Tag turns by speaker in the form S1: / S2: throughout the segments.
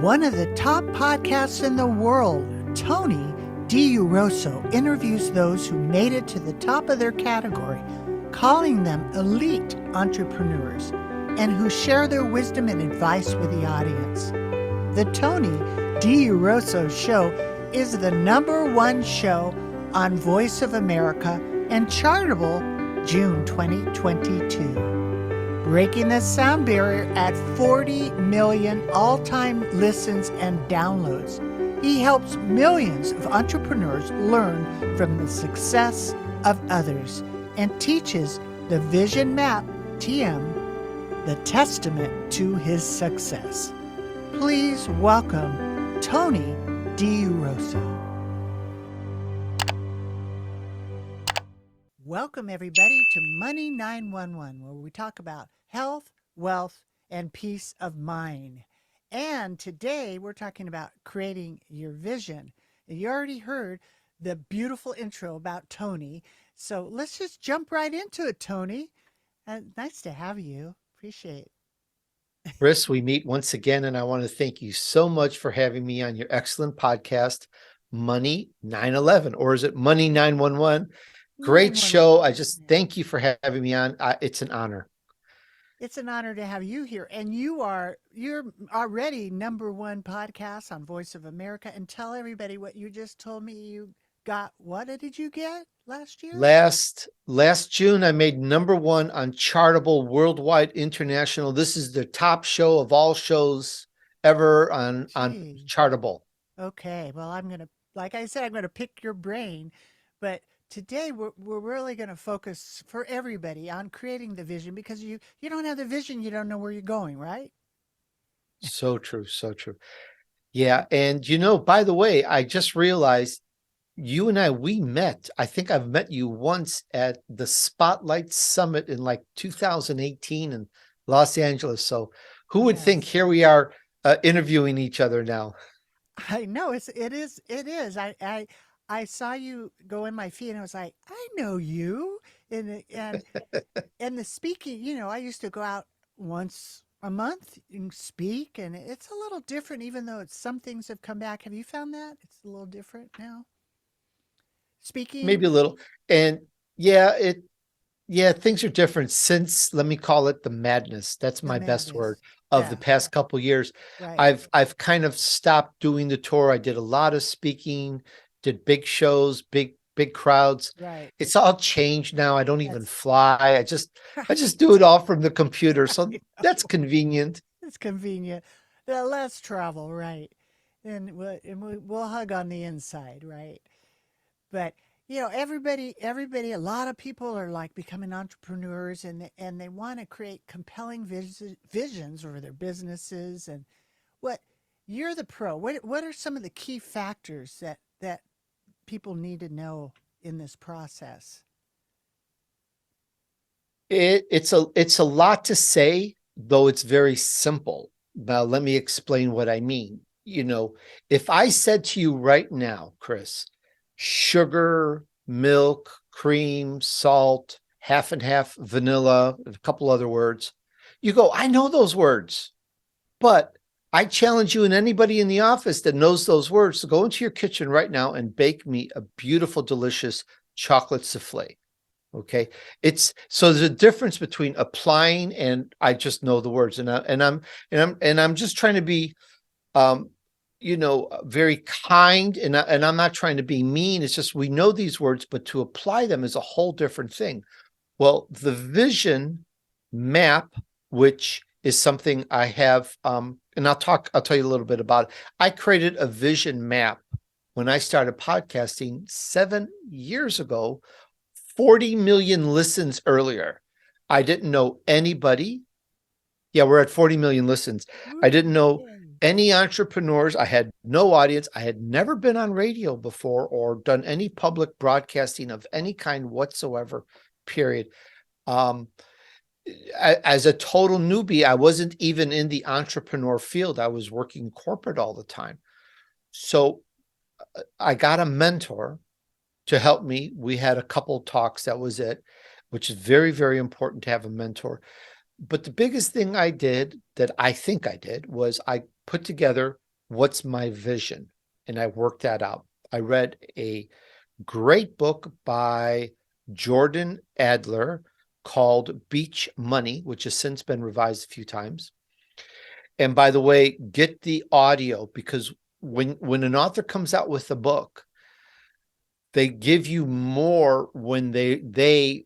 S1: One of the top podcasts in the world, Tony DUrso interviews those who made it to the top of their category, calling them elite entrepreneurs, and who share their wisdom and advice with the audience. The Tony DUrso Show is the #1 show on Voice of America and Chartable June 2022. Breaking the sound barrier at 40 million all-time listens and downloads. He helps millions of entrepreneurs learn from the success of others and teaches the Vision Map TM, the testament to his success. Please welcome Tony DUrso. Welcome everybody to Money 911, where we talk about health, wealth, and peace of mind. And today we're talking about creating your vision. You already heard the beautiful intro about Tony. So let's just jump right into it, Tony. Nice to have you. Appreciate it.
S2: Kris, we meet once again, and I want to thank you so much for having me on your excellent podcast, Money 911, or is it Money 911? Great show. I just thank you for having me on. It's an honor.
S1: It's an honor to have you here. And you're already #1 podcast on Voice of America. And tell everybody what you just told me you got. What did you get last year?
S2: Last June, I made #1 on Chartable Worldwide International. This is the top show of all shows ever on Chartable.
S1: Okay. Well, like I said, I'm going to pick your brain, but today we're really going to focus for everybody on creating the vision, because you don't have the vision, you don't know where you're going, right?
S2: So true. So true. Yeah. And by the way, I just realized you and we met. I think I've met you once at the Spotlight Summit in like 2018 in Los Angeles. So who would think here we are interviewing each other now?
S1: I know it is. I saw you go in my feed and I was like, I know you. And the speaking, I used to go out once a month and speak, and it's a little different, even though some things have come back. Have you found that it's a little different now? Speaking?
S2: Maybe a little. And things are different since, let me call it the madness. That's my best word of the past couple of years. Right. I've kind of stopped doing the tour. I did a lot of speaking, did big shows, big crowds.
S1: Right.
S2: It's all changed now. I don't even fly. I just do it all from the computer. So that's convenient.
S1: It's convenient. Less travel, right? And we'll hug on the inside, right? But everybody, a lot of people are like becoming entrepreneurs, and they want to create compelling visions over their businesses. And you're the pro. What are some of the key factors that people need to know in this process?
S2: It's a lot to say, though it's very simple. Now, let me explain what I mean. If I said to you right now, Kris, sugar, milk, cream, salt, half and half, vanilla, a couple other words, you go, I know those words. But I challenge you and anybody in the office that knows those words to go into your kitchen right now and bake me a beautiful, delicious chocolate souffle. Okay. So there's a difference between applying and I just know the words, and I'm just trying to be, very kind, and I'm not trying to be mean. It's just, we know these words, but to apply them is a whole different thing. Well, the vision map, which is something I have, and I'll tell you a little bit about it. I created a vision map when I started podcasting 7 years ago, 40 million listens earlier. I didn't know anybody. Yeah, we're at 40 million listens. I didn't know any entrepreneurs. I had no audience. I had never been on radio before or done any public broadcasting of any kind whatsoever, period. As a total newbie, I wasn't even in the entrepreneur field. I was working corporate all the time. So I got a mentor to help me. We had a couple talks. That was it, which is very, very important to have a mentor. But the biggest thing I did, that I think I did, was I put together what's my vision? And I worked that out. I read a great book by Jordan Adler called Beach Money, which has since been revised a few times. And by the way, get the audio, because when an author comes out with a book, they give you more when they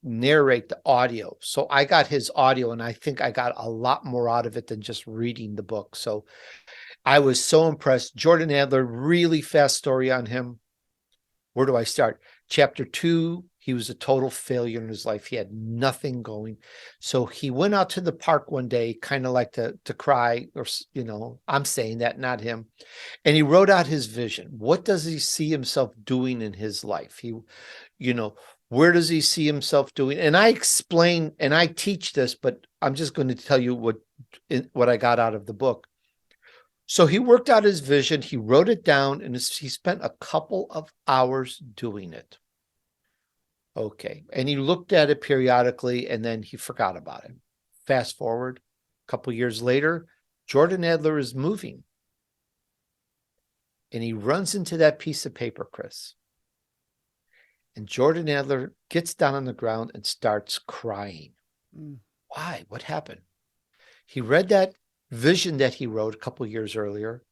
S2: narrate the audio. So I got his audio, and I think I got a lot more out of it than just reading the book. So I was so impressed. Jordan Adler, really fast story on him. Where do I start? Chapter 2, he was a total failure in his life. He had nothing going. So he went out to the park one day, kind of like to cry, or, I'm saying that, not him. And he wrote out his vision. What does he see himself doing in his life? Where does he see himself doing? And I explain, and I teach this, but I'm just going to tell you what I got out of the book. So he worked out his vision, he wrote it down, and he spent a couple of hours doing it. Okay. And he looked at it periodically, and then he forgot about it. Fast forward a couple years later, Jordan Adler is moving. And he runs into that piece of paper, Kris. And Jordan Adler gets down on the ground and starts crying. Why? What happened? He read that vision that he wrote a couple years earlier,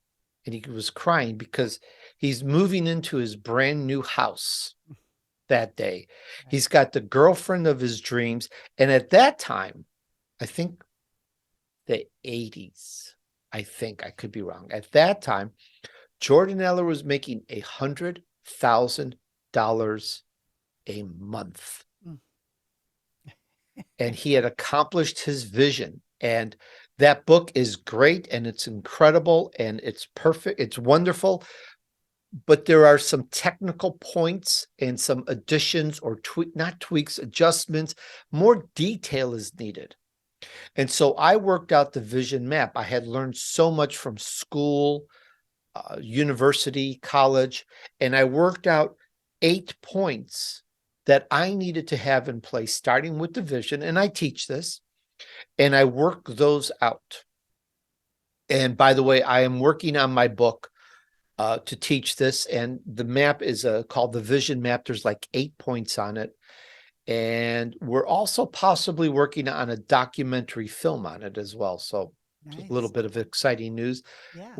S2: and he was crying because he's moving into his brand new house that day. He's got the girlfriend of his dreams. And at that time, I think the 80s, I think, I could be wrong. At that time, Jordan Adler was making $100,000 a month. And he had accomplished his vision. And that book is great, and it's incredible, and it's perfect. It's wonderful. But there are some technical points and some additions, or not tweaks, adjustments. More detail is needed. And so I worked out the vision map. I had learned so much from school, university, college, and I worked out 8 points that I needed to have in place, starting with the vision. And I teach this, and I work those out. And by the way, I am working on my book to teach this. And the map is called the Vision Map. There's like 8 points on it. And we're also possibly working on a documentary film on it as well. So
S1: Nice.
S2: a little bit of exciting news.
S1: Yeah.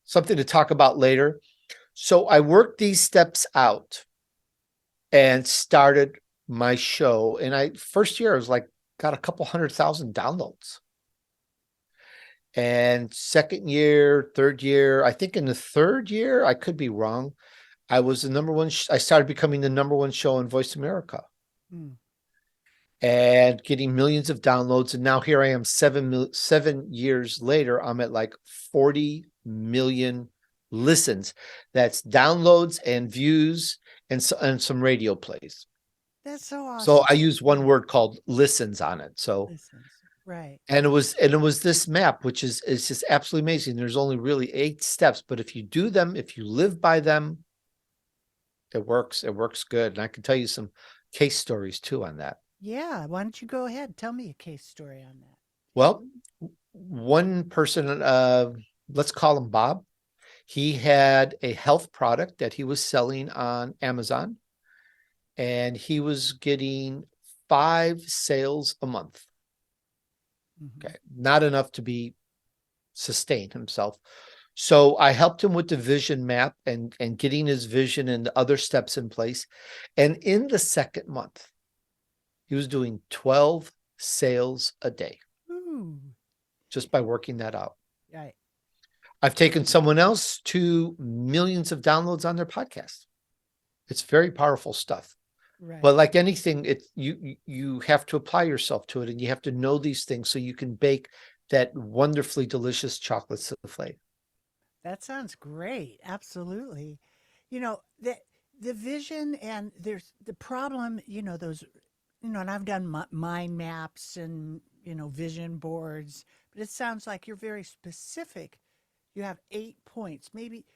S2: Something to talk about later. So I worked these steps out and started my show. And first year, I was like, got a couple 100,000 downloads. And second year, third year, I think in the third year, I could be wrong, I was the number one. I started becoming the number one show on Voice America. And getting millions of downloads. And now here I am 7 years later, I'm at like 40 million listens. That's downloads and views and some radio plays.
S1: That's so awesome.
S2: So I use one word called listens on it. So
S1: Listens. Right.
S2: And it was this map, which is just absolutely amazing. There's only really 8 steps, but if you do them, if you live by them, it works. It works good. And I can tell you some case stories too on that.
S1: Yeah. Why don't you go ahead? Tell me a case story on that.
S2: Well, one person, let's call him Bob. He had a health product that he was selling on Amazon, and he was getting 5 sales a month. Okay, not enough to sustain himself. So I helped him with the vision map and getting his vision and the other steps in place. And in the second month, he was doing 12 sales a day.
S1: Ooh.
S2: Just by working that out.
S1: Right.
S2: I've taken someone else to millions of downloads on their podcast. It's very powerful stuff.
S1: Right.
S2: But like anything, you have to apply yourself to it, and you have to know these things so you can bake that wonderfully delicious chocolate souffle.
S1: That sounds great. Absolutely. The vision, and there's the problem, those, and I've done mind maps and, vision boards, but it sounds like you're very specific. You have 8 points. Maybe,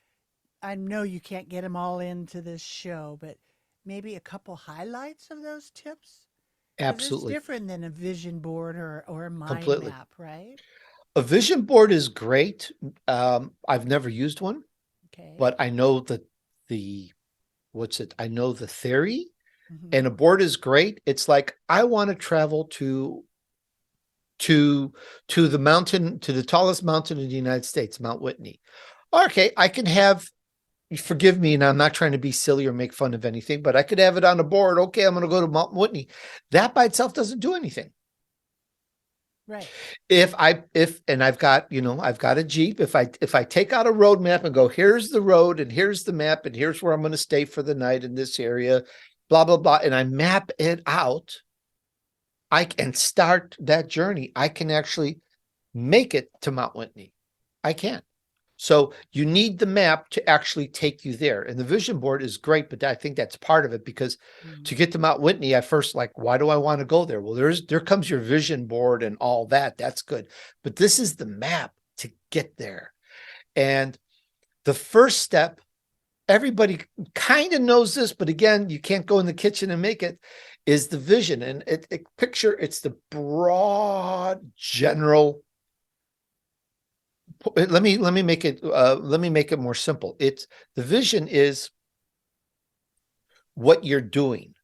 S1: I know you can't get them all into this show, but maybe a couple highlights of those tips? 'Cause
S2: Absolutely.
S1: it's different than a vision board or a mind
S2: Completely.
S1: map, right?
S2: A vision board is great. I've never used one,
S1: Okay.
S2: but I know the I know the theory,
S1: Mhm.
S2: and a board is great. It's like, I want to travel to the mountain, to the tallest mountain in the United States, Mount Whitney. Okay, I can have, forgive me, and I'm not trying to be silly or make fun of anything, but I could have it on a board. Okay, I'm going to go to Mount Whitney. That by itself doesn't do anything.
S1: Right.
S2: If I've got, I've got a Jeep, if I take out a road map and go, here's the road and here's the map and here's where I'm going to stay for the night in this area, blah, blah, blah, and I map it out, I can start that journey. I can actually make it to Mount Whitney. I can. So you need the map to actually take you there. And the vision board is great, but I think that's part of it, because to get to Mount Whitney, at first, like, why do I want to go there? Well, there comes your vision board and all that. That's good. But this is the map to get there. And the first step, everybody kind of knows this, but again, you can't go in the kitchen and make it, is the vision. And it's the broad general. Let me make it more simple. It's the vision is what you're doing.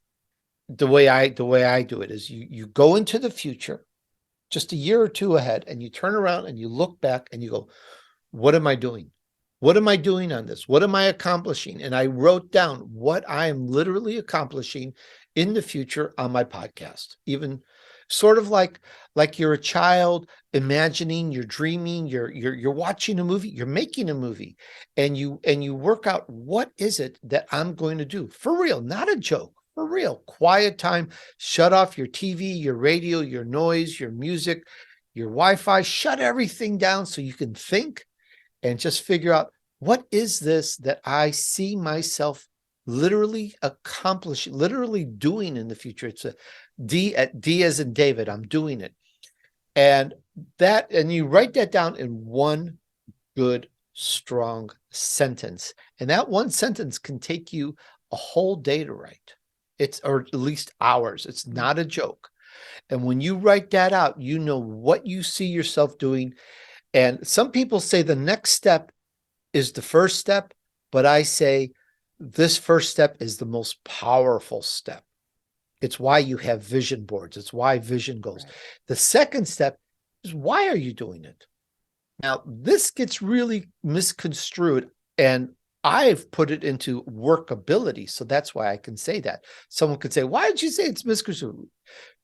S2: The way I do it is you go into the future just a year or two ahead, and you turn around and you look back and you go, what am I doing? What am I doing on this? What am I accomplishing? And I wrote down what I am literally accomplishing in the future on my podcast. Even sort of like you're a child imagining, you're dreaming, you're watching a movie, you're making a movie, and you work out, what is it that I'm going to do for real, not a joke, for real. Quiet time, shut off your TV, your radio, your noise, your music, your Wi-Fi, shut everything down so you can think and just figure out, what is this that I see myself literally accomplishing, literally doing in the future. It's a D as in David. I'm doing it. And you write that down in one good, strong sentence. And that one sentence can take you a whole day to write. Or at least hours. It's not a joke. And when you write that out, you know what you see yourself doing. And some people say the next step is the first step, but I say this first step is the most powerful step. It's why you have vision boards. It's why vision goals. Right. The second step is, why are you doing it? Now, this gets really misconstrued, and I've put it into workability. So that's why I can say that. Someone could say, why did you say it's misconstrued?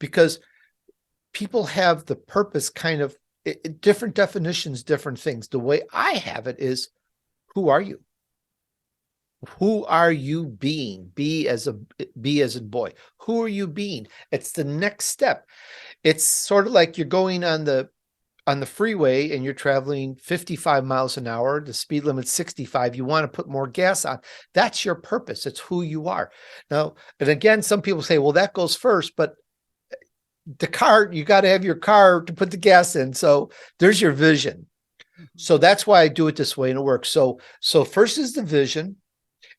S2: Because people have the purpose kind of different definitions, different things. The way I have it is, who are you? Who are you being? B as in boy. Who are you being? It's the next step. It's sort of like you're going on the freeway and you're traveling 55 miles an hour. The speed limit's 65. You want to put more gas on. That's your purpose. It's who you are. Now, and again, some people say, well, that goes first, but the car, you got to have your car to put the gas in. So there's your vision. So that's why I do it this way, and it works. So first is the vision.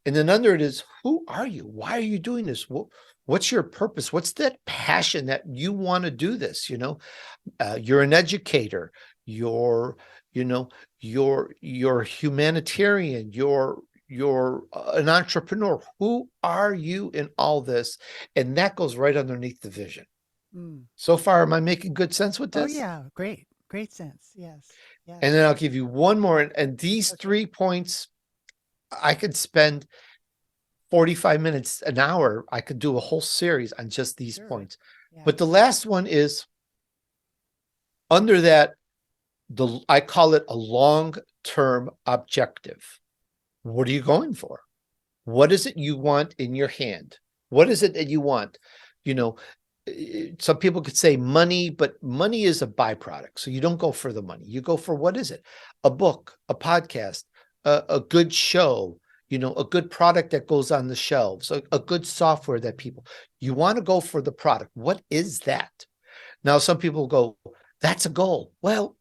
S2: And then under it is, who are you? Why are you doing this? What's your purpose? What's that passion that you want to do this? You're an educator. You're humanitarian. You're an entrepreneur. Who are you in all this? And that goes right underneath the vision. So far, am I making good sense with this?
S1: Oh yeah, great sense. Yes.
S2: And then I'll give you one more. And these 3 points, I could spend 45 minutes, an hour. I could do a whole series on just these points. Yeah. But the last one is, under that, I call it a long-term objective. What are you going for? What is it you want in your hand? What is it that you want? Some people could say money, but money is a byproduct. So you don't go for the money. You go for, what is it? A book, a podcast, a good show, a good product that goes on the shelves, a good software that you want to go for the product. What is that? Now, some people go, that's a goal. Well,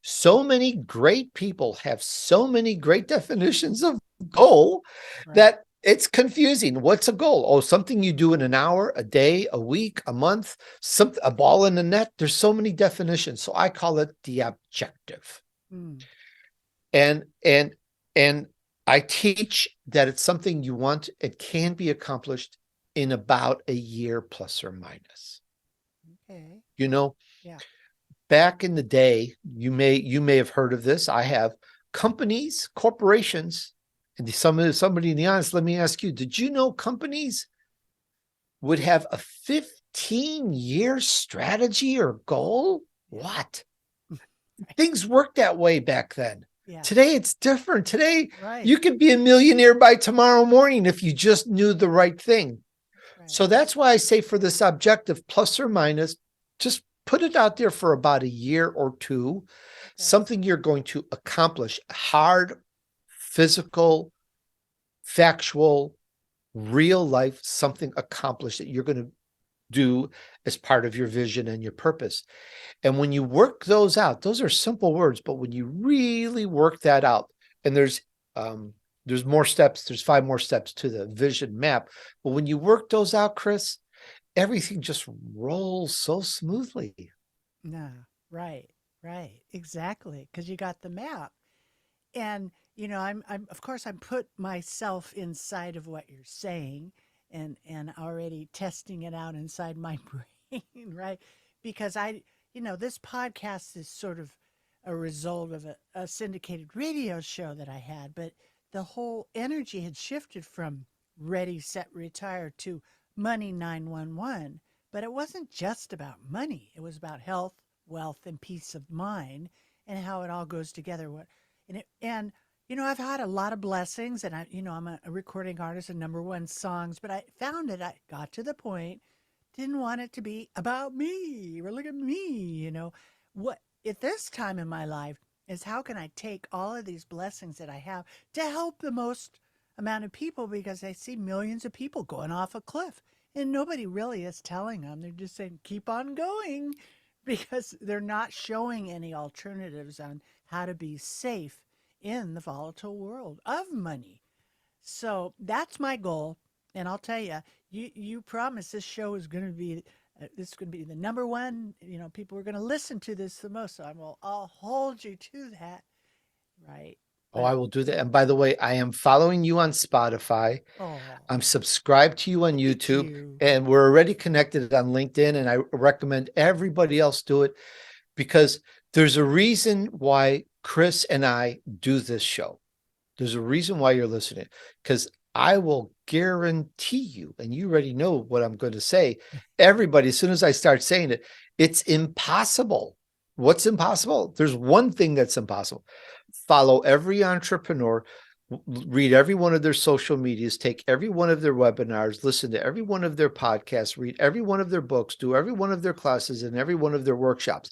S2: so many great people have so many great definitions of goal, right, that It's confusing. What's a goal? Oh, something you do in an hour, a day, a week, a month, a ball in the net. There's so many definitions. So I call it the objective.
S1: Mm.
S2: And and I teach that it's something you want. It can be accomplished in about a year plus or minus.
S1: Okay.
S2: You know,
S1: Yeah.
S2: back in the day, you may have heard of this. I have companies, corporations, and somebody in the audience. Let me ask you: did you know companies would have a 15-year strategy or goal? What? Things worked that way back then.
S1: Yeah.
S2: Today, it's different. Today,
S1: Right.
S2: you could be a millionaire by tomorrow morning if you just knew the right thing.
S1: Right.
S2: So that's why I say for this objective, plus or minus, just put it out there for about a year or two,
S1: Okay.
S2: something you're going to accomplish, hard, physical, factual, real life, something accomplished that you're going to do as part of your vision and your purpose. And when you work those out, those are simple words, but when you really work that out, and there's more steps, there's 5 more steps to the vision map. But when you work those out, Kris, everything just rolls so smoothly.
S1: No, right, right, exactly. Because you got the map, and I'm of course I'm put myself inside of what you're saying, and already testing it out inside my brain, right? Because this podcast is sort of a result of a syndicated radio show that I had, but the whole energy had shifted from Ready, Set, Retire to Money 911. But it wasn't just about money. It was about health, wealth, and peace of mind, and how it all goes together. I've had a lot of blessings, and I'm a recording artist and number one songs, but I found it. I got to the point, didn't want it to be about me or look at me. What at this time in my life is how can I take all of these blessings that I have to help the most amount of people, because I see millions of people going off a cliff and nobody really is telling them. They're just saying, keep on going, because they're not showing any alternatives on how to be safe in the volatile world of money. So that's my goal. And I'll tell you, you promise this show is going to be this is going to be the number one. People are going to listen to this the most. So I'll hold you to that, right?
S2: Oh, I will do that. And by the way, I am following you on Spotify.
S1: Oh,
S2: I'm subscribed to you on
S1: thank
S2: YouTube,
S1: you.
S2: and we're already connected on LinkedIn. And I recommend everybody else do it, because there's a reason why Kris and I do this show. There's a reason why you're listening, because I will guarantee you, and you already know what I'm going to say. Everybody, as soon as I start saying it, it's impossible. What's impossible? There's one thing that's impossible. Follow every entrepreneur, read every one of their social medias, take every one of their webinars, listen to every one of their podcasts, read every one of their books, do every one of their classes and every one of their workshops.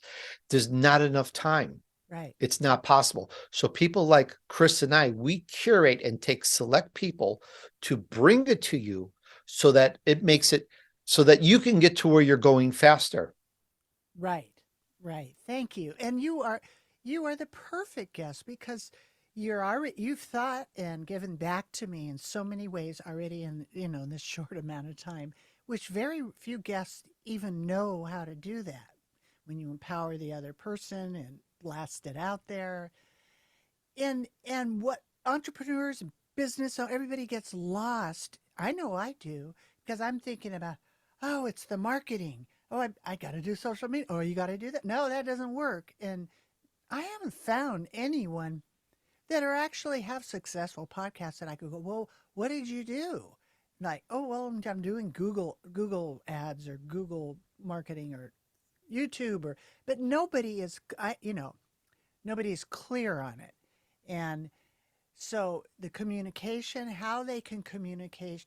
S2: There's not enough time.
S1: Right.
S2: It's not possible. So people like Kris and I, we curate and take select people to bring it to you, so that it makes it so that you can get to where you're going faster.
S1: Right. Right. Thank you. And you are the perfect guest, because you've thought and given back to me in so many ways already in this short amount of time, which very few guests even know how to do that. When you empower the other person and blast it out there. And what entrepreneurs and business, so everybody gets lost. I know I do, because I'm thinking about, oh, it's the marketing. Oh, I got to do social media. Oh, you got to do that. No, that doesn't work. And I haven't found anyone that are actually have successful podcasts that I could go, well, what did you do? Like, oh, well, I'm doing Google ads or Google marketing or YouTube, but nobody is, nobody is clear on it. And so the communication, how they can communicate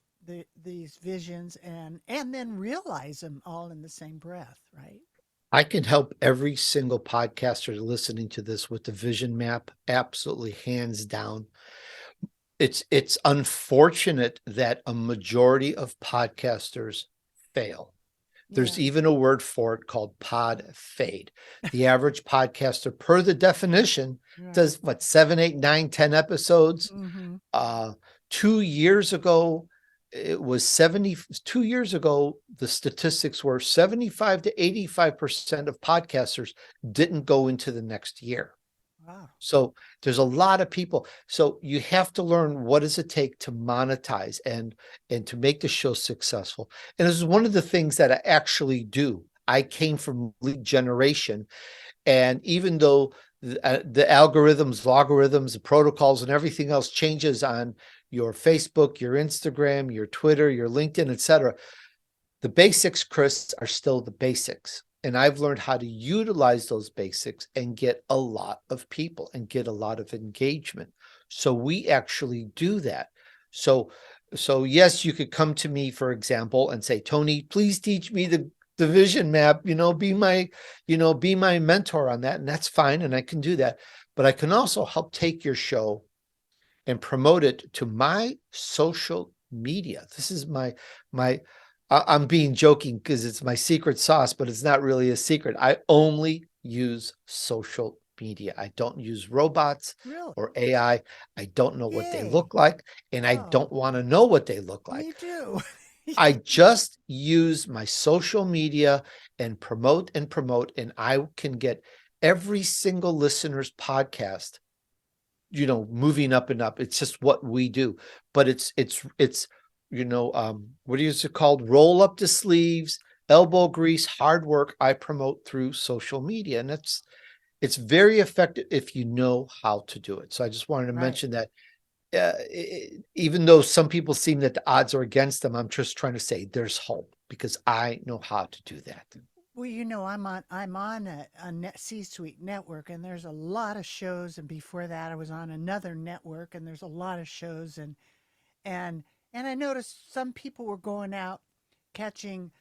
S1: these visions and then realize them all in the same breath, right?
S2: I can help every single podcaster listening to this with the vision map, absolutely, hands down. It's unfortunate that a majority of podcasters fail. There's
S1: Yeah.
S2: even a word for it called pod fade. The average podcaster, per the definition,
S1: Right.
S2: does what, 7, 8, 9, 10 episodes
S1: Mm-hmm.
S2: uh, 2 years ago, it was 2 years ago, the statistics were 75 to 85% of podcasters didn't go into the next year.
S1: Wow.
S2: So there's a lot of people. So you have to learn, what does it take to monetize and to make the show successful. And this is one of the things that I actually do. I came from lead generation, and even though the algorithms, logarithms, the protocols, and everything else changes on your Facebook, your Instagram, your Twitter, your LinkedIn, etc., the basics, Kris, are still the basics. And I've learned how to utilize those basics and get a lot of people and get a lot of engagement. So we actually do that. So yes, you could come to me, for example, and say, Tony, please teach me the vision map, be my mentor on that. And that's fine. And I can do that. But I can also help take your show and promote it to my social media. This is I'm being joking because it's my secret sauce, but it's not really a secret. I only use social media. I don't use robots
S1: Really?
S2: or AI. I don't know what they
S1: Yay.
S2: look like, and I
S1: Oh,
S2: don't want to know what they look like.
S1: me too.
S2: I just use my social media and promote, and I can get every single listener's podcast, moving up and up. It's just what we do. But it's what is it called? Roll up the sleeves, elbow grease, hard work. I promote through social media, and it's very effective if you know how to do it. So I just wanted to
S1: Right.
S2: mention that, even though some people seem that the odds are against them, I'm just trying to say there's hope because I know how to do that.
S1: Well, I'm on a net C-suite network, and there's a lot of shows. And before that, I was on another network, and there's a lot of shows. And and I noticed some people were going out catching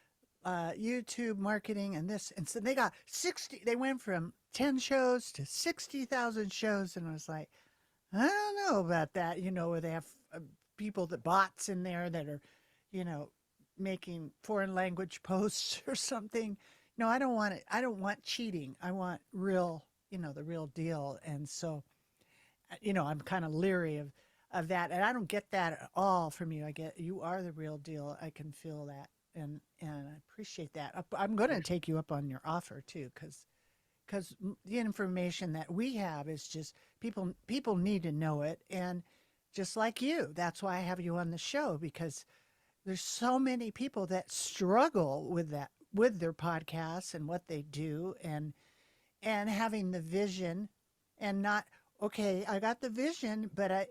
S1: YouTube marketing and this, and so they got 60. They went from 10 shows to 60,000 shows, and I was like, I don't know about that. Where they have people that bots in there that are, you know, making foreign language posts or something. No, I don't want it. I don't want cheating. I want real, the real deal. And so, I'm kind of leery of that, and I don't get that at all from you. I get you are the real deal. I can feel that, and I appreciate that. I'm going to take you up on your offer too, because the information that we have is just people need to know it, and just like you, that's why I have you on the show, because there's so many people that struggle with that, with their podcasts and what they do, and having the vision, and not, okay, I got the vision, but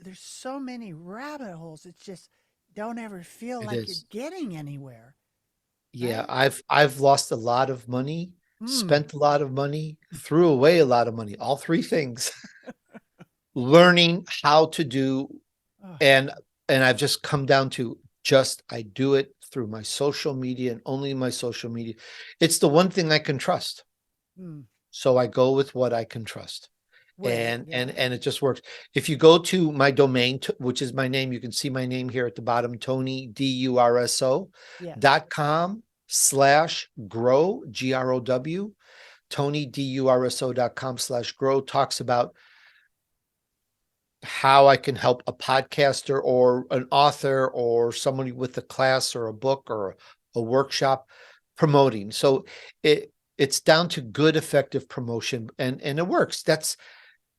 S1: there's so many rabbit holes. It's just don't ever feel
S2: It
S1: like you're
S2: is.
S1: getting anywhere,
S2: Yeah,
S1: right?
S2: I've lost a lot of money,
S1: Mm.
S2: spent a lot of money, threw away a lot of money, all three things, learning how to do.
S1: Oh,
S2: And I've just come down to, just I do it through my social media and only my social media. It's the one thing I can trust.
S1: mm.
S2: So I go with what I can trust.
S1: Well,
S2: And it just works. If you go to my domain, which is my name, you can see my name here at the bottom, Tony DURSO
S1: yes.
S2: .com/grow, GROW. Tony DURSO.com/grow talks about how I can help a podcaster or an author or somebody with a class or a book or a workshop promoting. So it's down to good, effective promotion, and it works.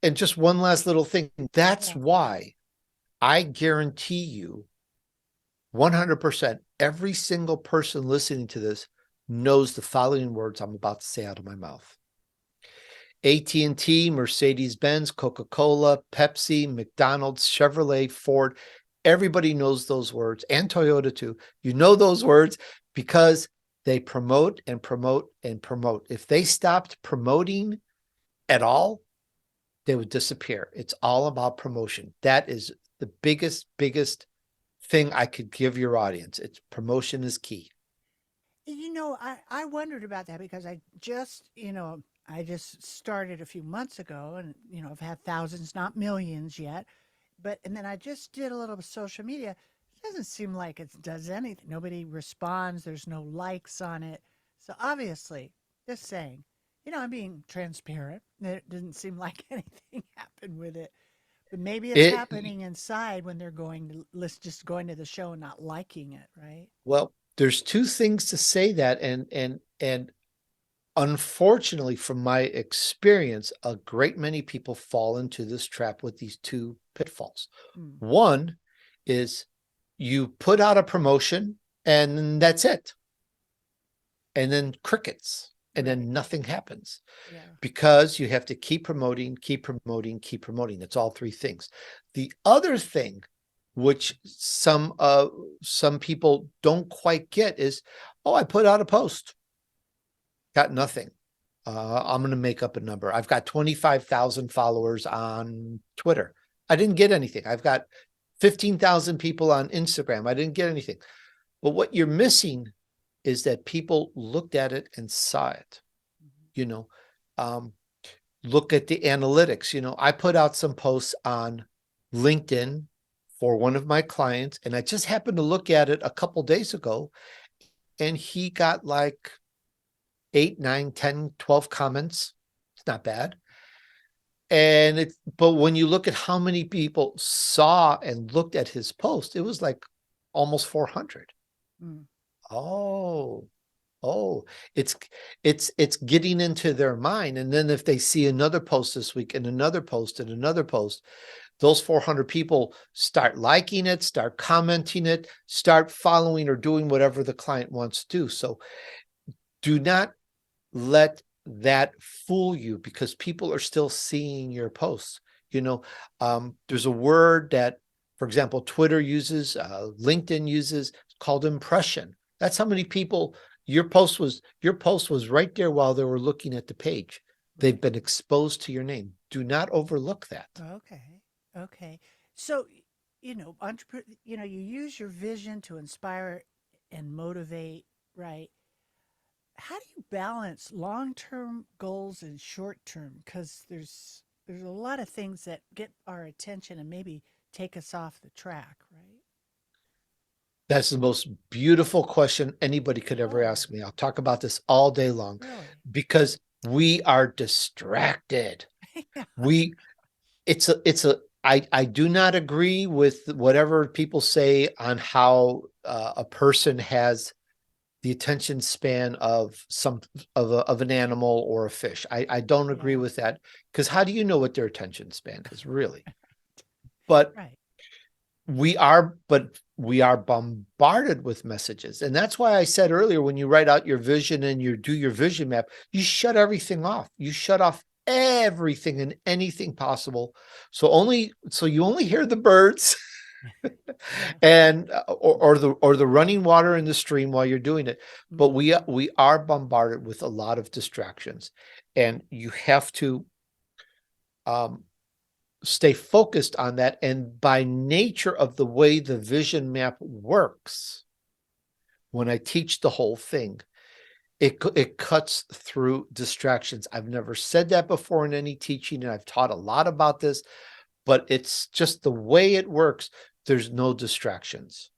S2: And just one last little thing. That's
S1: Yeah.
S2: why I guarantee you 100% every single person listening to this knows the following words I'm about to say out of my mouth. AT&T, Mercedes-Benz, Coca-Cola, Pepsi, McDonald's, Chevrolet, Ford. Everybody knows those words, and Toyota too. You know those words because they promote and promote and promote. If they stopped promoting at all, they would disappear. It's all about promotion. That is the biggest thing I could give your audience. It's promotion is key.
S1: I wondered about that because I just started a few months ago, and, I've had thousands, not millions yet. And then I just did a little social media. It doesn't seem like it does anything. Nobody responds. There's no likes on it. So obviously, just saying, I'm being transparent. It didn't seem like anything happened with it. But maybe it's
S2: It
S1: happening inside when they're going to just going to the show and not liking it, right?
S2: well, there's two things to say that, and unfortunately, from my experience, a great many people fall into this trap with these two pitfalls.
S1: Mm,
S2: One is you put out a promotion and that's it. And then crickets, and
S1: right.
S2: then nothing happens
S1: Yeah.
S2: because you have to keep promoting, keep promoting, keep promoting. That's all three things. The other thing, which some people don't quite get, is, oh, I put out a post, got nothing. I'm going to make up a number. I've got 25,000 followers on Twitter. I didn't get anything. I've got 15,000 people on Instagram. I didn't get anything. But what you're missing is that people looked at it and saw it. You know, um, look at the analytics. You know, I put out some posts on LinkedIn for one of my clients, and I just happened to look at it a couple days ago, and he got like 8, 9, 10, 12 comments. It's not bad. But when you look at how many people saw and looked at his post, it was like almost 400.
S1: Mm,
S2: Oh, oh, it's getting into their mind. And then if they see another post this week and another post and another post, those 400 people start liking it, start commenting it, start following or doing whatever the client wants to do. So do not let that fool you, because people are still seeing your posts. You know, there's a word that, for example, Twitter uses, LinkedIn uses, called impression. That's how many people your post was right there while they were looking at the page. They've
S1: right.
S2: been exposed to your name. Do not overlook that.
S1: Okay. Okay. So, you use your vision to inspire and motivate, right? How do you balance long-term goals and short-term? Because there's a lot of things that get our attention and maybe take us off the track, right?
S2: That's the most beautiful question anybody could ever
S1: Oh,
S2: ask me. I'll talk about this all day long,
S1: really?
S2: because we are distracted.
S1: Yeah.
S2: We I do not agree with whatever people say on how a person has the attention span of of an animal or a fish. I don't agree
S1: Yeah.
S2: with that, because how do you know what their attention span is really? But
S1: Right.
S2: we are bombarded with messages. And that's why I said earlier, when you write out your vision and you do your vision map, you shut everything off. You shut off everything and anything possible. So you only hear the birds
S1: Yeah.
S2: and or the running water in the stream while you're doing it. But
S1: Mhm.
S2: we are bombarded with a lot of distractions, and you have to um, stay focused on that. And by nature of the way the vision map works, when I teach the whole thing, it cuts through distractions. I've never said that before in any teaching, and I've taught a lot about this, but it's just the way it works. There's no distractions.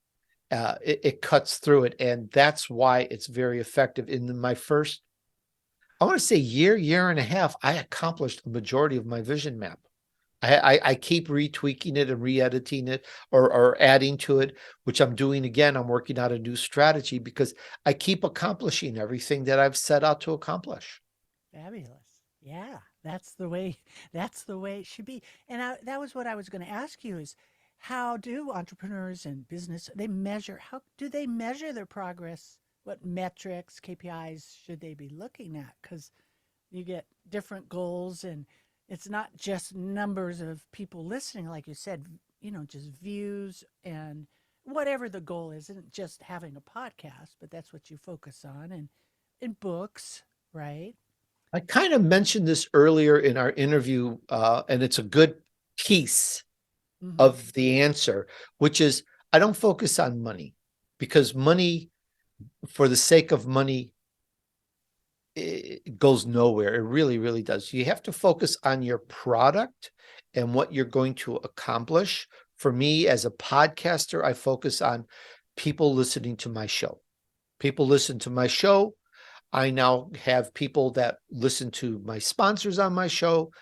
S2: It cuts through it, and that's why it's very effective. In my first, I want to say year and a half, I accomplished the majority of my vision map. I keep retweaking it and re-editing it, or adding to it, which I'm doing again. I'm working out a new strategy because I keep accomplishing everything that I've set out to accomplish.
S1: Fabulous. Yeah, that's the way that's the way it should be. And that was what I was going to ask you is how do entrepreneurs and business how do they measure their progress? What metrics, KPIs should they be looking at? Cuz you get different goals and it's not just numbers of people listening like you said, just views and whatever the goal is. Isn't just having a podcast, but that's what you focus on and in books, right?
S2: I kind of mentioned this earlier in our interview, and it's a good piece
S1: Mhm.
S2: of the answer, which is I don't focus on money, because money, for the sake of money, it goes nowhere. It really, really does. You have to focus on your product and what you're going to accomplish. For me, as a podcaster, I focus on people listening to my show. People listen to my show. I now have people that listen to my sponsors on my show.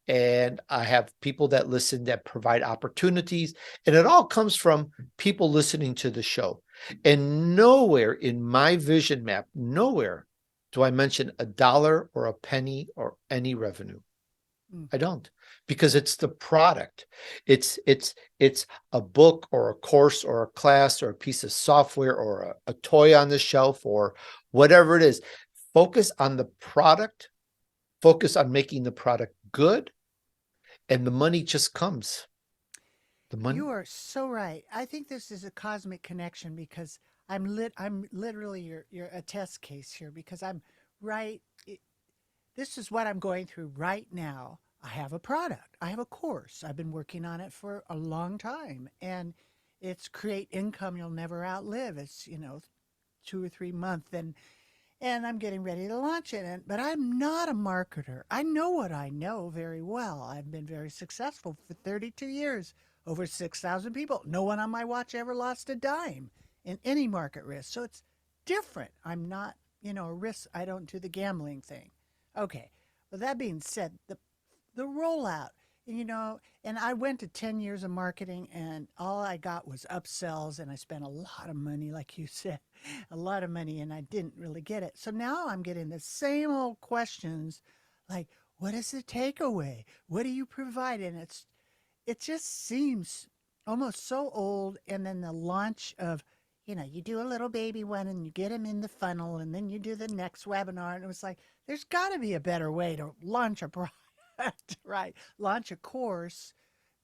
S2: and I have people that listen that provide opportunities. And it all comes from people listening to the show. And nowhere in my vision map, nowhere do I mention a dollar or a penny or any revenue.
S1: Mm.
S2: I don't, because it's the product. It's a book or a course or a class or a piece of software or a toy on the shelf or whatever it is. Focus on the product, focus on making the product good, and the money just comes. The money.
S1: You are so right. I think this is a cosmic connection because I'm literally you're a test case here because I'm right. This is what I'm going through right now. I have a product. I have a course. I've been working on it for a long time, and it's create income you'll never outlive. It's 2 or 3 months, and I'm getting ready to launch it. But I'm not a marketer. I know what I know very well. I've been very successful for 32 years, over 6,000 people. No one on my watch ever lost a dime in any market risk. So it's different. I'm not, a risk. I don't do the gambling thing. Okay. Well, that being said, the rollout, and I went to 10 years of marketing and all I got was upsells and I spent a lot of money, like you said, a lot of money, and I didn't really get it. So now I'm getting the same old questions like, what is the takeaway? What do you provide? And it just seems almost so old. And then the launch of, you do a little baby one and you get them in the funnel and then you do the next webinar. And it was like, there's got to be a better way to launch a product, right? Launch a course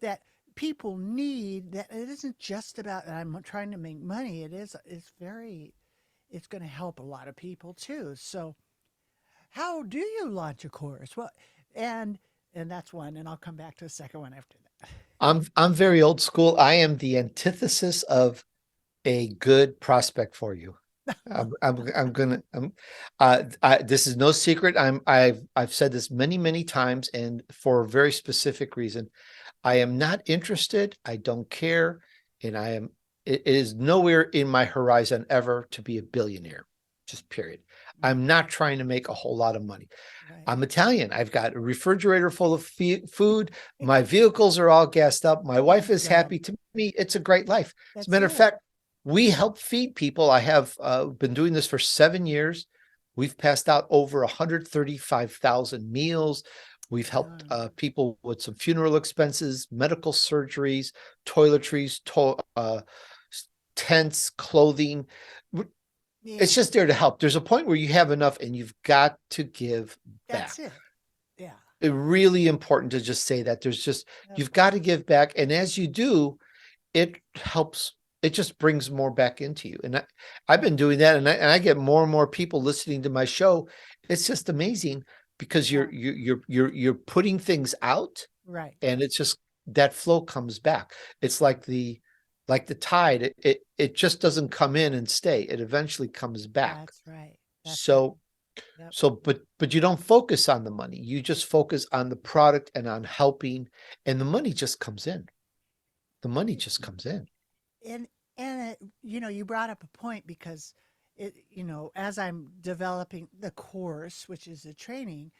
S1: that people need, that it isn't just about, I'm trying to make money. It's going to help a lot of people too. So how do you launch a course? Well, and that's one, and I'll come back to the second one after that.
S2: I'm very old school. I am the antithesis of a good prospect for you. This is no secret. I've said this many times, and for a very specific reason. I am not interested. I don't care. And it is nowhere in my horizon ever to be a billionaire, just period. I'm not trying to make a whole lot of money.
S1: Right.
S2: I'm Italian. I've got a refrigerator full of food. My vehicles are all gassed up. My wife is happy. To me, it's a great life. As a matter of fact, we help feed people. I have been doing this for 7 years. We've passed out over 135,000 meals. We've helped people with some funeral expenses, medical surgeries, toiletries, tents, clothing. It's just there to help. There's a point where you have enough and you've got to give back.
S1: That's it. Yeah.
S2: It's really important to just say that. You've got to give back. And as you do, it helps. It just brings more back into you. And I've been doing that, and I get more and more people listening to my show. It's just amazing because you're putting things out,
S1: right?
S2: And it's just that flow comes back. It's like the tide. It just doesn't come in and stay. It eventually comes back.
S1: That's right.
S2: But you don't focus on the money. You just focus on the product and on helping, and the money just comes in. The money just comes in.
S1: And you brought up a point because as I'm developing the course, which is the training,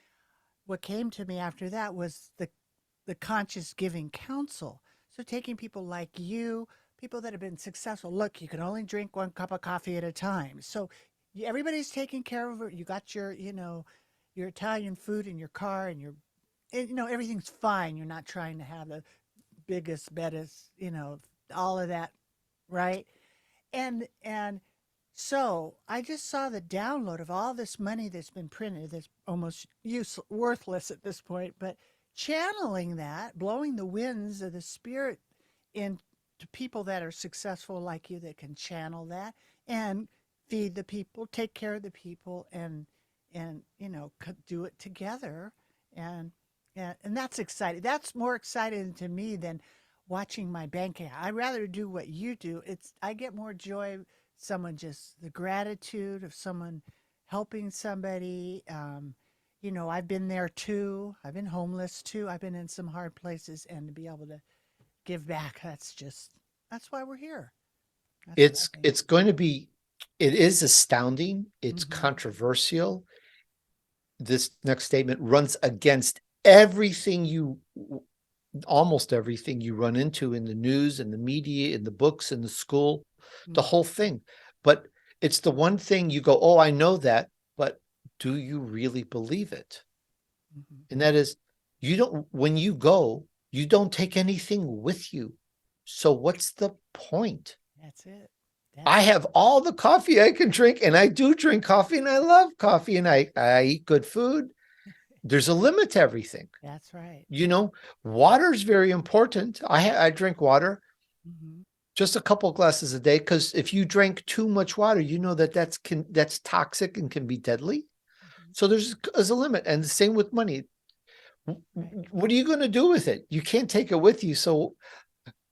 S1: what came to me after that was the conscious giving counsel. So taking people like you, people that have been successful. Look, you can only drink 1 cup of coffee at a time. So everybody's taking care of it. You got your Italian food in your car, and everything's fine. You're not trying to have the biggest, bettest, all of that. Right. And so I just saw the download of all this money that's been printed that's almost worthless at this point, but channeling that, blowing the winds of the spirit into people that are successful like you that can channel that and feed the people, take care of the people, and do it together. And that's exciting. That's more exciting to me than watching my bank account. I'd rather do what you do. I get more joy, the gratitude of someone helping somebody. I've been there too. I've been homeless too. I've been in some hard places, and to be able to give back, that's why we're here.
S2: It is astounding. It's controversial. This next statement runs against everything almost everything you run into in the news, in the media, in the books, in the school, the whole thing. But it's the one thing you go, oh, I know that, but do you really believe it?
S1: Mhm.
S2: And that is, when you go, you don't take anything with you. So what's the point?
S1: That's it.
S2: I have all the coffee I can drink, and I do drink coffee, and I love coffee, and I eat good food. There's a limit to everything.
S1: That's right.
S2: Water is very important. I drink water,
S1: Mhm.
S2: just a couple glasses a day, because if you drink too much water, that's toxic and can be deadly.
S1: Mhm.
S2: So there's a limit, and the same with money.
S1: Right.
S2: What are you going to do with it? You can't take it with you. So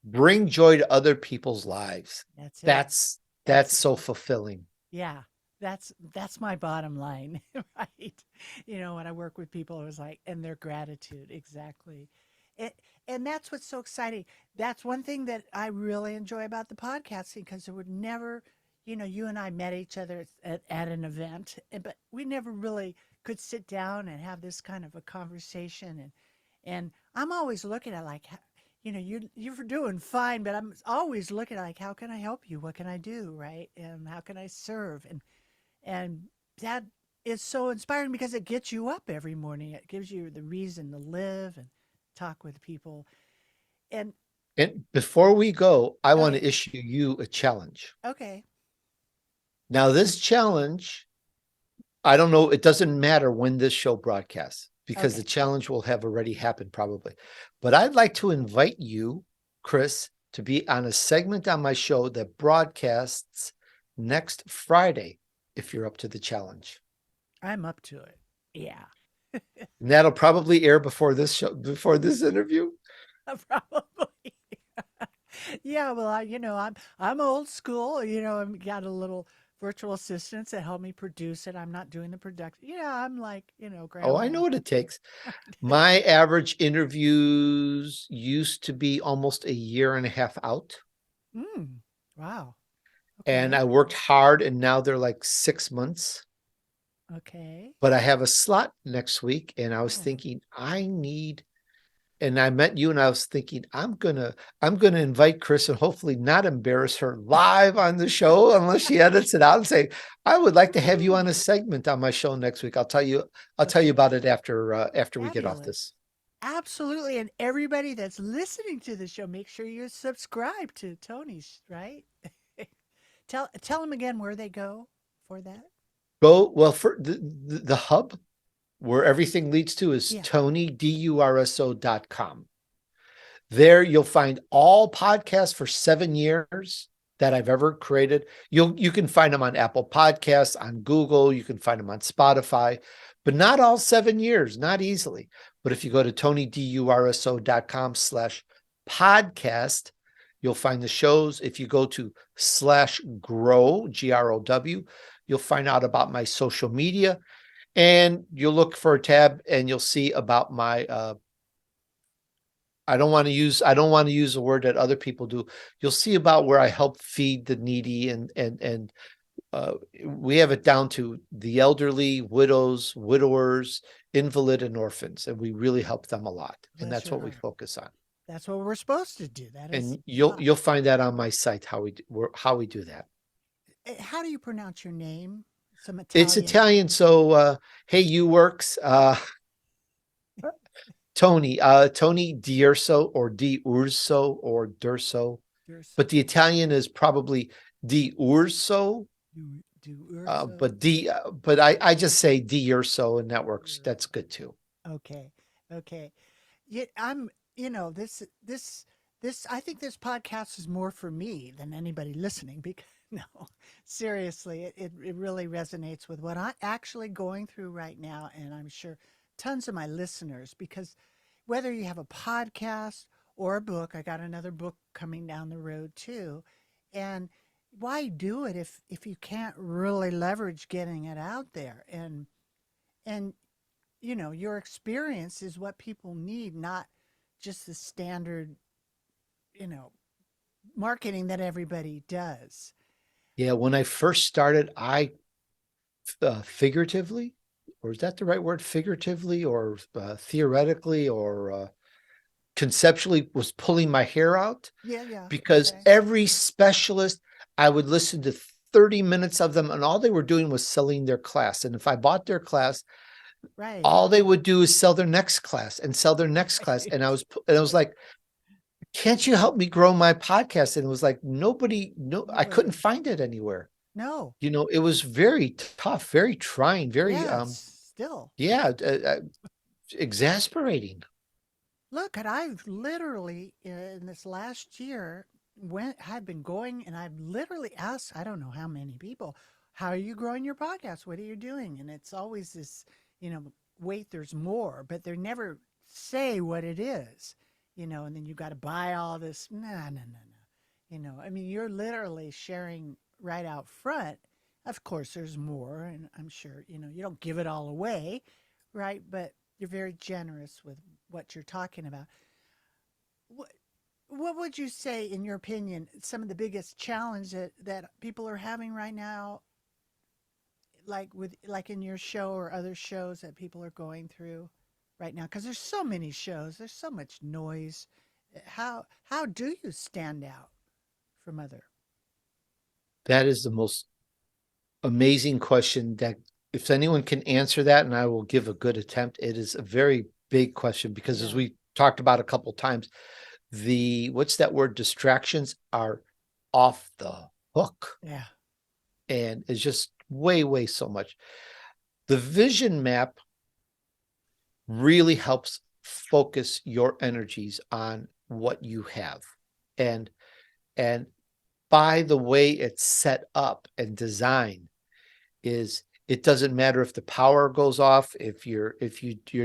S2: bring joy to other people's lives.
S1: That's it.
S2: That's
S1: That's
S2: so fulfilling.
S1: Yeah, that's my bottom line, right? When I work with people, it was like, and their gratitude, exactly. It, and that's what's so exciting. That's one thing that I really enjoy about the podcasting because there would never, you and I met each other at an event, but we never really could sit down and have this kind of a conversation. And I'm always looking at like, you're doing fine, but I'm always looking at like, how can I help you? What can I do, right? And how can I serve? And that is so inspiring because it gets you up every morning. It gives you the reason to live and talk with people. And
S2: And before we go, I want
S1: okay,
S2: to issue you a challenge.
S1: okay,
S2: Now, this challenge, I don't know, it doesn't matter when this show broadcasts because the
S1: okay.
S2: challenge will have already happened probably. But I'd like to invite you, Kris, to be on a segment on my show that broadcasts next Friday if you're up to the challenge.
S1: I'm up to it. Yeah,
S2: And that'll probably air before this interview.
S1: probably. Yeah, well, I'm old school. I've got a little virtual assistants that help me produce it. I'm not doing the production. Yeah, I'm like,
S2: Oh, I
S1: grandma.
S2: know what it takes. My average interviews used to be almost a year and a half out.
S1: Mm, wow.
S2: And
S1: Okay.
S2: I worked hard, and now they're like 6 months.
S1: Okay.
S2: But I have a slot next week, and I was
S1: Oh.
S2: thinking and I met you, and I was thinking I'm gonna invite Kris and hopefully not embarrass her live on the show unless she edits it out and say, I would like to have you on a segment on my show next week. I'll tell you
S1: Okay.
S2: about it after we get off
S1: Fabulous.
S2: this.
S1: Absolutely. And everybody that's listening to the show, make sure you're subscribed to Tony's, right? Tell them again where they go for that.
S2: Go well for the hub where everything leads to is
S1: Yeah.
S2: DUrso.com. There you'll find all podcasts for 7 years that I've ever created. You can find them on Apple Podcasts, on Google, you can find them on Spotify, but not all 7 years, not easily. But if you go to TonyDUrso.com/podcast, you'll find the shows. If you go to /grow, GROW, you'll find out about my social media, and you'll look for a tab and you'll see about my I don't want to use a word that other people do. You'll see about where I help feed the needy, and we have it down to the elderly, widows, widowers, invalid, and orphans, and we really help them a lot. And
S1: Bless
S2: that's
S1: your
S2: what we
S1: heart.
S2: focus on.
S1: That's what we're supposed to do. That is
S2: And you'll
S1: God.
S2: you'll find that on my site how we do that.
S1: How do you pronounce your name? Some
S2: It's
S1: Italian.
S2: Italian, so hey, you works. Tony DUrso or DUrso or Durso,
S1: DUrso.
S2: but the Italian is probably DUrso.
S1: DUrso.
S2: But I just say DUrso, and that works. That's good too.
S1: Okay. Okay. Yeah, this I think this podcast is more for me than anybody listening because no, seriously, it really resonates with what I'm actually going through right now, and I'm sure tons of my listeners, because whether you have a podcast or a book, I got another book coming down the road too. And why do it if you can't really leverage getting it out there? And your experience is what people need, not just the standard, you know, marketing that everybody does.
S2: Yeah, when I first started, I figuratively or is that the right word, figuratively or theoretically or conceptually, was pulling my hair out,
S1: Yeah.
S2: because
S1: Okay.
S2: every specialist, I would listen to 30 minutes of them, and all they were doing was selling their class. And if I bought their class,
S1: Right.
S2: all they would do is sell their next class and sell their next class. And I was like, can't you help me grow my podcast? And it was like, I couldn't find it anywhere.
S1: No.
S2: It was very tough, very trying, very,
S1: Yes. Still.
S2: yeah, exasperating.
S1: Look, and I've literally in this last year had been going, and I've literally asked I don't know how many people, "How are you growing your podcast? What are you doing?" And it's always this, wait, there's more, but they never say what it is, And then you got to buy all this. No, no, no, no. I mean, you're literally sharing right out front. Of course, there's more, and I'm sure you don't give it all away, right? But you're very generous with what you're talking about. What what would you say, in your opinion, some of the biggest challenge that people are having right now, like in your show or other shows that people are going through right now? Because there's so many shows, there's so much noise. How do you stand out from other?
S2: That is the most amazing question, that if anyone can answer that, and I will give a good attempt, it is a very big question, because as
S1: Yeah,
S2: we talked about a couple times, what's that word, distractions are off the hook,
S1: yeah,
S2: and it's just way so much. The vision map really helps focus your energies on what you have. And by the way it's set up and designed, it doesn't matter if the power goes off, if you're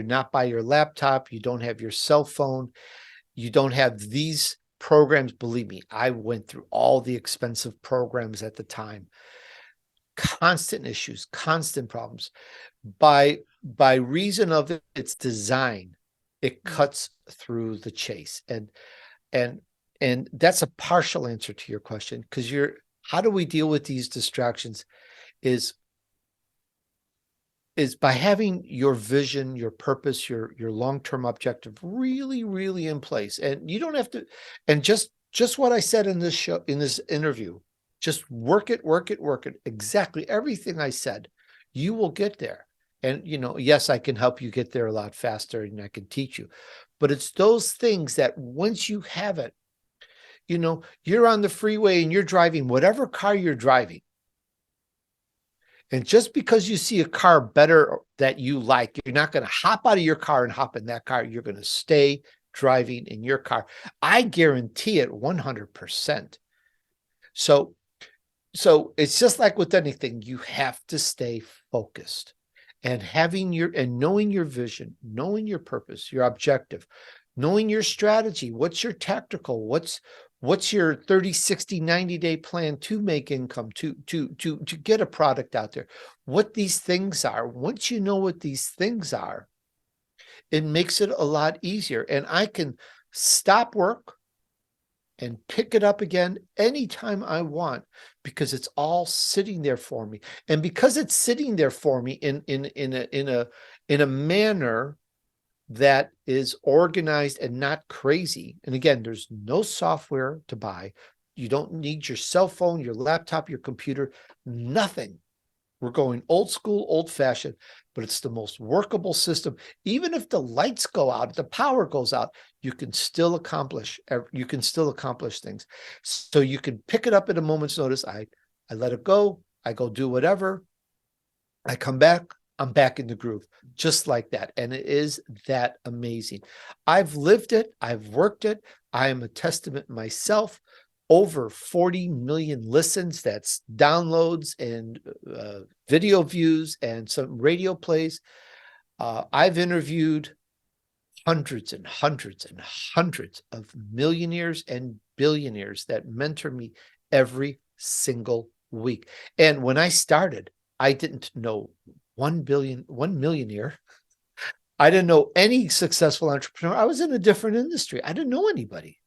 S2: not by your laptop, you don't have your cell phone, you don't have these programs. Believe me, I went through all the expensive programs at the time. Constant issues, constant problems. By reason of its design, it
S1: yeah.
S2: cuts through the chase. And and that's a partial answer to your question, because how do we deal with these distractions is by having your vision, your purpose, your long-term objective really in place. And you don't have to, and just what I said in this show, in this interview, just work it, exactly everything I said, you will get there. And yes, I can help you get there a lot faster, and I can teach you, but it's those things that once you have it, you're on the freeway and you're driving whatever car you're driving. And just because you see a car better that you like, you're not going to hop out of your car and hop in that car. You're going to stay driving in your car. I guarantee it 100%. So it's just like with anything, you have to stay focused, and knowing your vision, knowing your purpose, your objective, knowing your strategy. What's your tactical? What's your 30, 60, 90-day plan to make income, to get a product out there? What these things are. Once you know what these things are, it makes it a lot easier. And I can stop work and pick it up again anytime I want, because it's all sitting there for me. And because it's sitting there for me in a manner that is organized and not crazy. And again, there's no software to buy. You don't need your cell phone, your laptop, your computer, nothing. We're going old school, old fashioned, but it's the most workable system. Even if the lights go out, if the power goes out, you can still accomplish things. So you can pick it up at a moment's notice. I let it go. I go do whatever. I come back. I'm back in the groove, just like that. And it is that amazing. I've lived it. I've worked it. I am a testament myself. Over 40 million listens, that's downloads and video views and some radio plays. I've interviewed hundreds and hundreds and hundreds of millionaires and billionaires that mentor me every single week. And when I started, I didn't know one millionaire. I didn't know any successful entrepreneur. I was in a different industry. I didn't know anybody.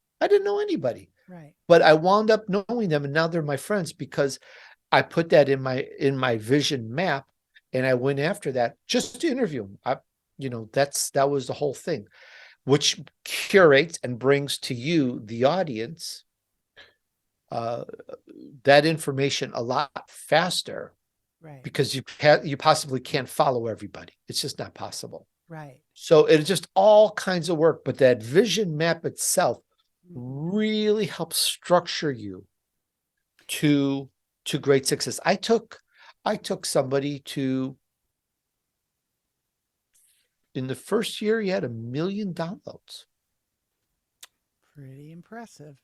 S1: Right.
S2: But I wound up knowing them, and now they're my friends because I put that in my vision map, and I went after that just to interview them. That was the whole thing, which curates and brings to you, the audience, that information a lot faster,
S1: Right.
S2: because you possibly can't follow everybody. It's just not possible.
S1: Right.
S2: So it's just all kinds of work, but that vision map itself really helps structure you to great success. I took somebody to, in the first year, he had 1 million downloads.
S1: Pretty impressive.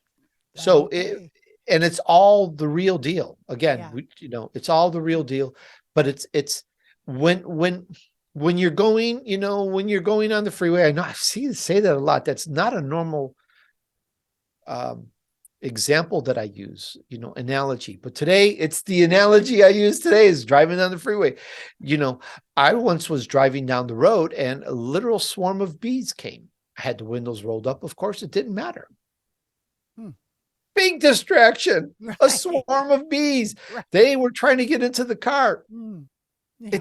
S2: So
S1: Okay.
S2: and it's all the real deal. Again,
S1: Yeah.
S2: it's all the real deal, but it's when you're going, when you're going on the freeway, I know I say that a lot. That's not a normal example that I use, analogy. But today, it's the analogy I use today is driving down the freeway. I once was driving down the road and a literal swarm of bees came. I had the windows rolled up. Of course, it didn't matter. Big distraction,
S1: Right.
S2: a swarm of bees.
S1: Right.
S2: They were trying to get into the car.
S1: Yeah.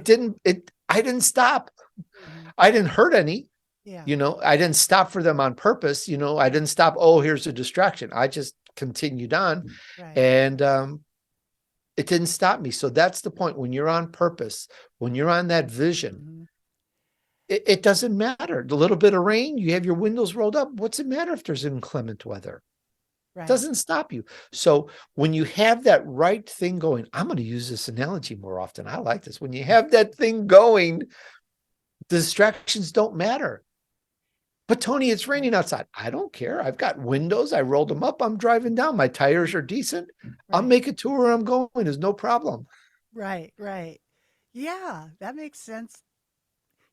S2: I didn't stop. I didn't hurt any.
S1: Yeah.
S2: I didn't stop for them on purpose. I didn't stop. Oh, here's a distraction. I just continued on.
S1: Right.
S2: And it didn't stop me. So that's the point. When you're on purpose, when you're on that vision, it doesn't matter. The little bit of rain, you have your windows rolled up. What's it matter if there's inclement weather?
S1: Right.
S2: It doesn't stop you. So when you have that right thing going, I'm going to use this analogy more often. I like this. When you have that thing going, distractions don't matter. But Tony, it's raining outside. I don't care. I've got windows. I rolled them up. I'm driving down. My tires are decent. I'll make it to where I'm going. There's no problem.
S1: Right. Right. Yeah, that makes sense.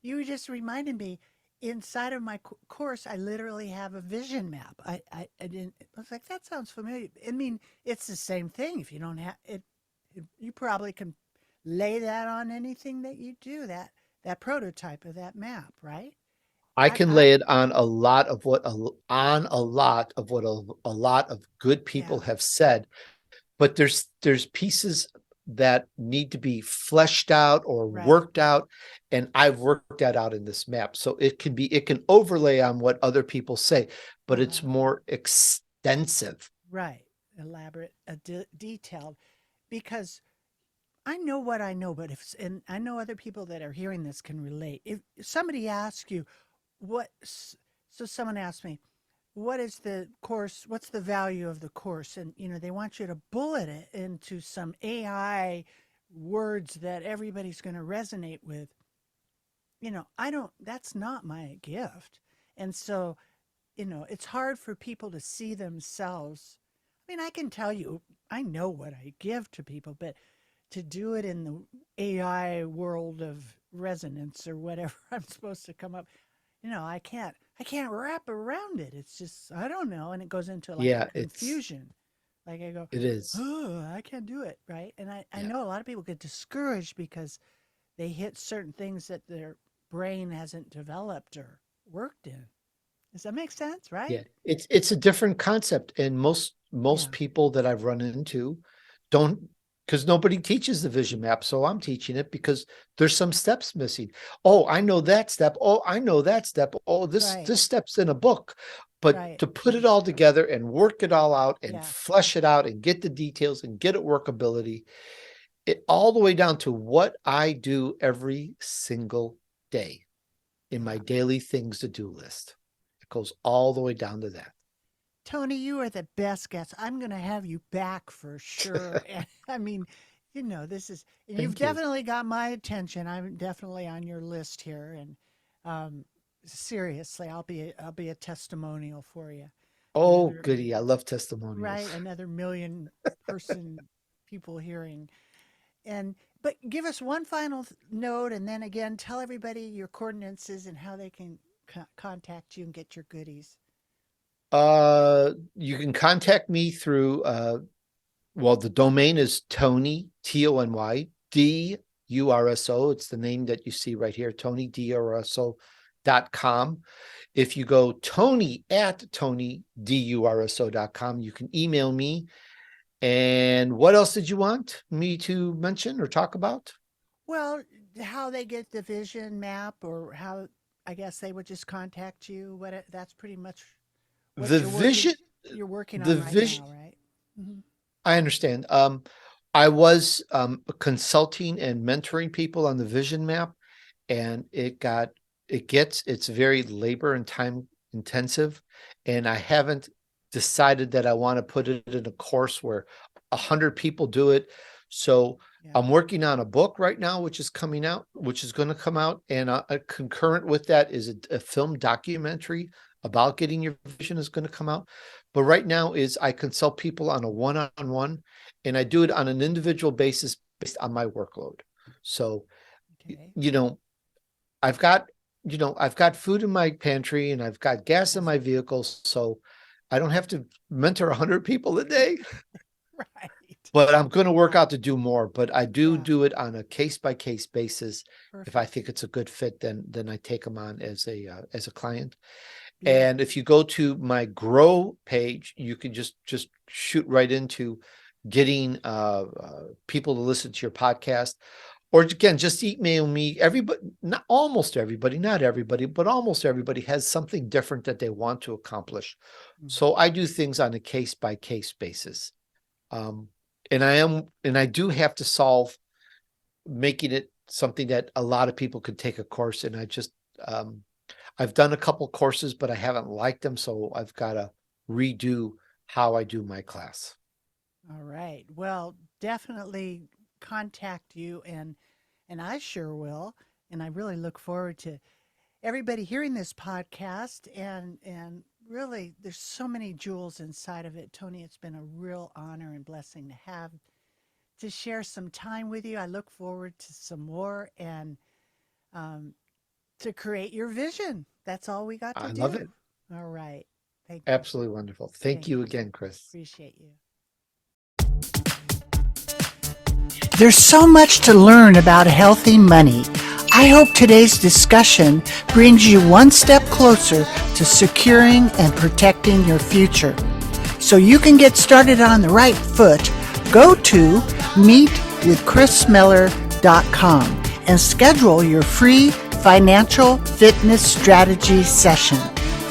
S1: You just reminded me, inside of my course, I literally have a vision map. I didn't, I was like, that sounds familiar. I mean, it's the same thing. If you don't have it, you probably can lay that on anything that you do, that prototype of that map, right?
S2: I can lay it on a lot of what a lot of good people have said, but there's pieces that need to be fleshed out or worked out, and I've worked that out in this map. So it can overlay on what other people say, but it's more extensive.
S1: Right. Elaborate, detailed, because I know what I know, but and I know other people that are hearing this can relate. If somebody asks you, so someone asked me, what is the course? What's the value of the course? And, they want you to bullet it into some AI words that everybody's going to resonate with. That's not my gift. And so, it's hard for people to see themselves. I mean, I can tell you, I know what I give to people, but to do it in the AI world of resonance or whatever I'm supposed to come up, I can't wrap around it. It's just, I don't know. And it goes into a confusion. Like I go,
S2: it is.
S1: Oh, I can't do it. Right. And I know a lot of people get discouraged because they hit certain things that their brain hasn't developed or worked in. Does that make sense? Right.
S2: Yeah. It's a different concept. And most people that I've run into don't, because nobody teaches the vision map. So I'm teaching it because there's some steps missing. Oh, I know that step. Oh, I know that step. Oh, this step's in a book. But to put it all together and work it all out and flesh it out and get the details and get it workability, it all the way down to what I do every single day in my daily things to do list. It goes all the way down to that.
S1: Tony, you are the best guest. I'm going to have you back for sure. I mean, this is, you've definitely got my attention. I'm definitely on your list here. And seriously, I'll be a testimonial for you.
S2: Oh, goody. I love testimonials.
S1: Right. Another million person people hearing. But give us one final note. And then again, tell everybody your coordinates and how they can contact you and get your goodies.
S2: You can contact me through, the domain is Tony, TONY, DUrso. It's the name that you see right here, TonyDUrso.com. If you go Tony@TonyDUrso.com, you can email me. And what else did you want me to mention or talk about?
S1: Well, how they get the vision map, or how I guess they would just contact you. That's pretty much what
S2: The vision,
S1: you're working
S2: the
S1: on right
S2: vision,
S1: now, right? Hmm.
S2: I understand. I was consulting and mentoring people on the vision map, and it's very labor and time intensive, and I haven't decided that I want to put it in a course where 100 people do it. So
S1: Yeah.
S2: I'm working on a book right now, which is going to come out, and concurrent with that is a film documentary about getting your vision is going to come out. But right now is I consult people on a one-on-one, and I do it on an individual basis based on my workload. So,
S1: Okay.
S2: you know, I've got, I've got food in my pantry and I've got gas in my vehicle, so I don't have to mentor 100 people a day.
S1: Right.
S2: But I'm going to work
S1: Right.
S2: out to do more. But I
S1: Yeah.
S2: do it on a case by case basis. If I
S1: Perfect.
S2: think it's a good fit, then I take them on as a client.
S1: Beautiful.
S2: And if you go to my grow page, you can just shoot right into getting people to listen to your podcast. Or again, just email me. Everybody, not almost everybody, not everybody, but almost everybody has something different that they want to accomplish.
S1: Mhm.
S2: So I do things on a case by case basis. And I do have to solve making it something that a lot of people could take a course. And I've done a couple courses, but I haven't liked them. So I've got to redo how I do my class.
S1: All right. Well, definitely contact you, and I sure will. And I really look forward to everybody hearing this podcast, and really there's so many jewels inside of it. Tony, it's been a real honor and blessing to share some time with you. I look forward to some more, and um, to create your vision. That's all we got to
S2: I
S1: do.
S2: love it.
S1: All right. Thank you.
S2: Absolutely wonderful. Thank you again, Kris.
S1: Appreciate you. There's so much to learn about healthy money. I hope today's discussion brings you one step closer to securing and protecting your future. So you can get started on the right foot, go to meetwithkrismiller.com and schedule your free financial fitness strategy session.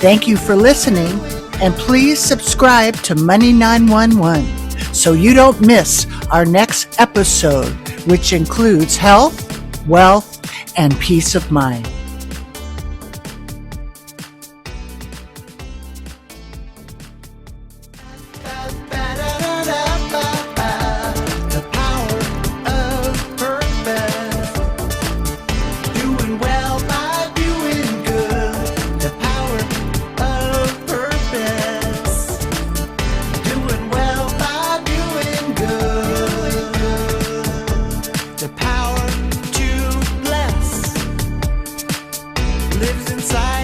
S1: Thank you for listening, and please subscribe to Money 911 so you don't miss our next episode, which includes health, wealth, and peace of mind. The power of purpose. Doing well by doing good. The power of purpose. Doing well by doing good. The power to bless lives inside.